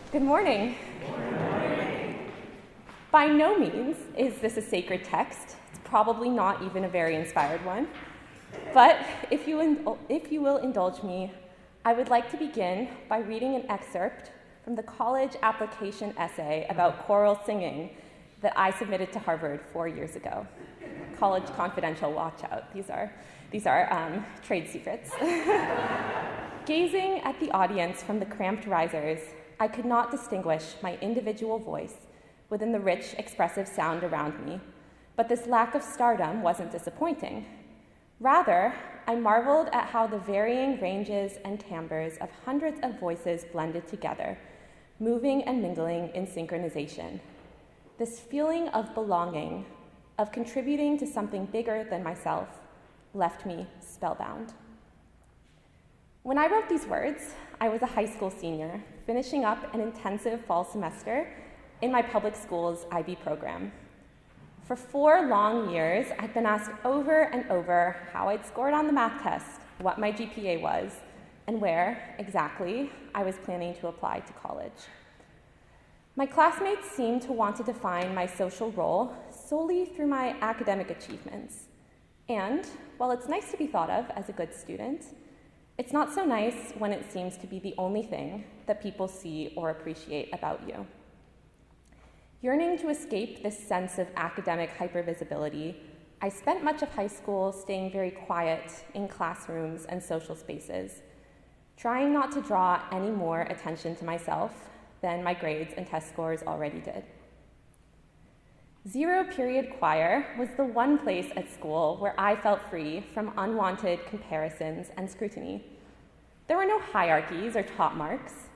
Good morning. By no means is this a sacred text. It's probably not even a very inspired one. But if you will indulge me, I would like to begin by reading an excerpt from the college application essay about choral singing that I submitted to Harvard 4 years ago. College confidential, watch out. These are trade secrets. Gazing at the audience from the cramped risers, I could not distinguish my individual voice within the rich, expressive sound around me, but this lack of stardom wasn't disappointing. Rather, I marveled at how the varying ranges and timbres of hundreds of voices blended together, moving and mingling in synchronization. This feeling of belonging, of contributing to something bigger than myself, left me spellbound. When I wrote these words, I was a high school senior, finishing up an intensive fall semester in my public school's IB program. For 4 long years, I'd been asked over and over how I'd scored on the math test, what my GPA was, and where, exactly, I was planning to apply to college. My classmates seemed to want to define my social role solely through my academic achievements. And while it's nice to be thought of as a good student, it's not so nice when it seems to be the only thing that people see or appreciate about you. Yearning to escape this sense of academic hypervisibility, I spent much of high school staying very quiet in classrooms and social spaces, trying not to draw any more attention to myself than my grades and test scores already did. Zero-period choir was the one place at school where I felt free from unwanted comparisons and scrutiny. There were no hierarchies or top marks.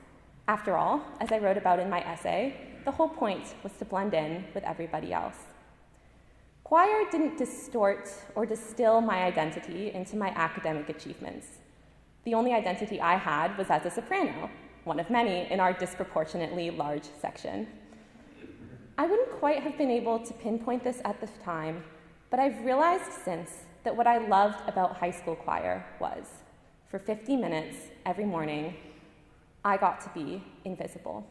After all, as I wrote about in my essay, the whole point was to blend in with everybody else. Choir didn't distort or distill my identity into my academic achievements. The only identity I had was as a soprano, one of many in our disproportionately large section. I wouldn't quite have been able to pinpoint this at the time, but I've realized since that what I loved about high school choir was, for 50 minutes every morning, I got to be invisible.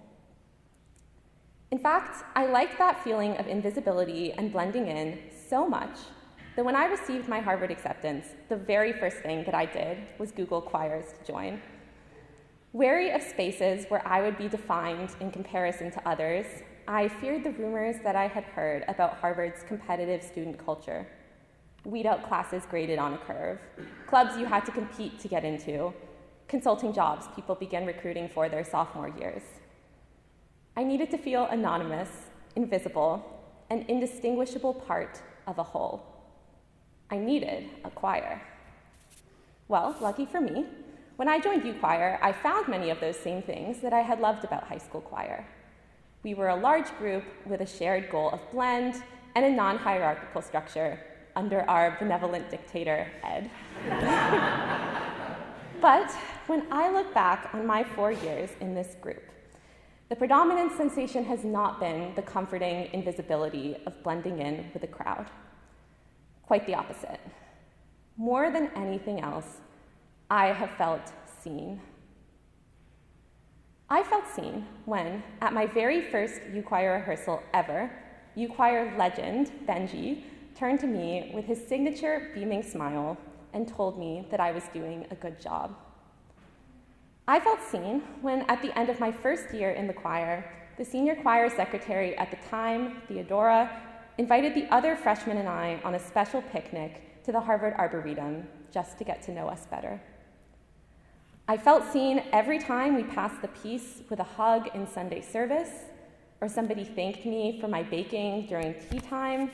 In fact, I liked that feeling of invisibility and blending in so much that when I received my Harvard acceptance, the very first thing that I did was Google choirs to join. Wary of spaces where I would be defined in comparison to others, I feared the rumors that I had heard about Harvard's competitive student culture. Weed-out classes graded on a curve, clubs you had to compete to get into, consulting jobs people began recruiting for their sophomore years. I needed to feel anonymous, invisible, an indistinguishable part of a whole. I needed a choir. Well, lucky for me, when I joined U Choir, I found many of those same things that I had loved about high school choir. We were a large group with a shared goal of blend and a non-hierarchical structure under our benevolent dictator, Ed. But when I look back on my 4 years in this group, the predominant sensation has not been the comforting invisibility of blending in with a crowd. Quite the opposite. More than anything else, I have felt seen. I felt seen when, at my very first U Choir rehearsal ever, U Choir legend, Benji, turned to me with his signature beaming smile and told me that I was doing a good job. I felt seen when, at the end of my first year in the choir, the senior choir secretary at the time, Theodora, invited the other freshmen and I on a special picnic to the Harvard Arboretum just to get to know us better. I felt seen every time we passed the peace with a hug in Sunday service, or somebody thanked me for my baking during tea time,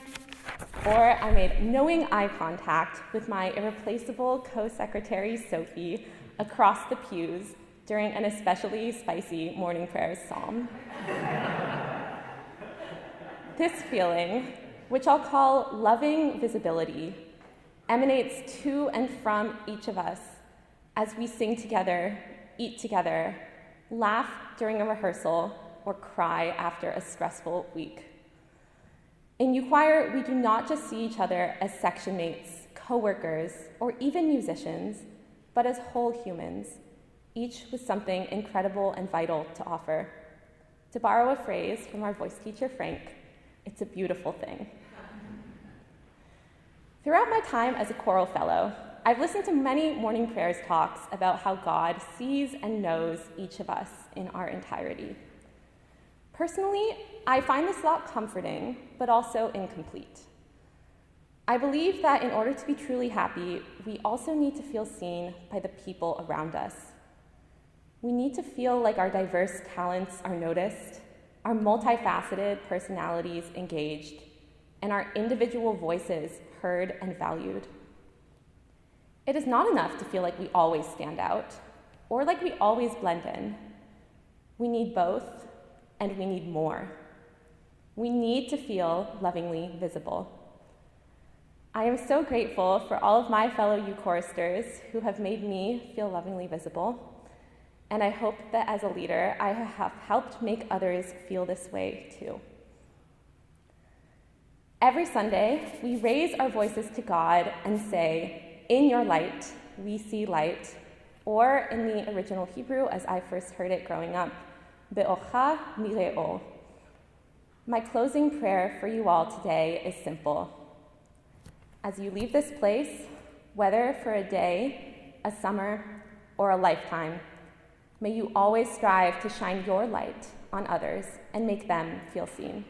or I made knowing eye contact with my irreplaceable co-secretary, Sophie, across the pews during an especially spicy morning prayers psalm. This feeling, which I'll call loving visibility, emanates to and from each of us as we sing together, eat together, laugh during a rehearsal, or cry after a stressful week. In U Choir, we do not just see each other as section mates, co-workers, or even musicians, but as whole humans, each with something incredible and vital to offer. To borrow a phrase from our voice teacher, Frank, it's a beautiful thing. Throughout my time as a choral fellow, I've listened to many morning prayers talks about how God sees and knows each of us in our entirety. Personally, I find this thought comforting, but also incomplete. I believe that in order to be truly happy, we also need to feel seen by the people around us. We need to feel like our diverse talents are noticed, our multifaceted personalities engaged, and our individual voices heard and valued. It is not enough to feel like we always stand out, or like we always blend in. We need both, and we need more. We need to feel lovingly visible. I am so grateful for all of my fellow choristers who have made me feel lovingly visible, and I hope that as a leader, I have helped make others feel this way too. Every Sunday, we raise our voices to God and say, "In your light, we see light," or in the original Hebrew, as I first heard it growing up, "Be'ocha nire'o." My closing prayer for you all today is simple. As you leave this place, whether for a day, a summer, or a lifetime, may you always strive to shine your light on others and make them feel seen.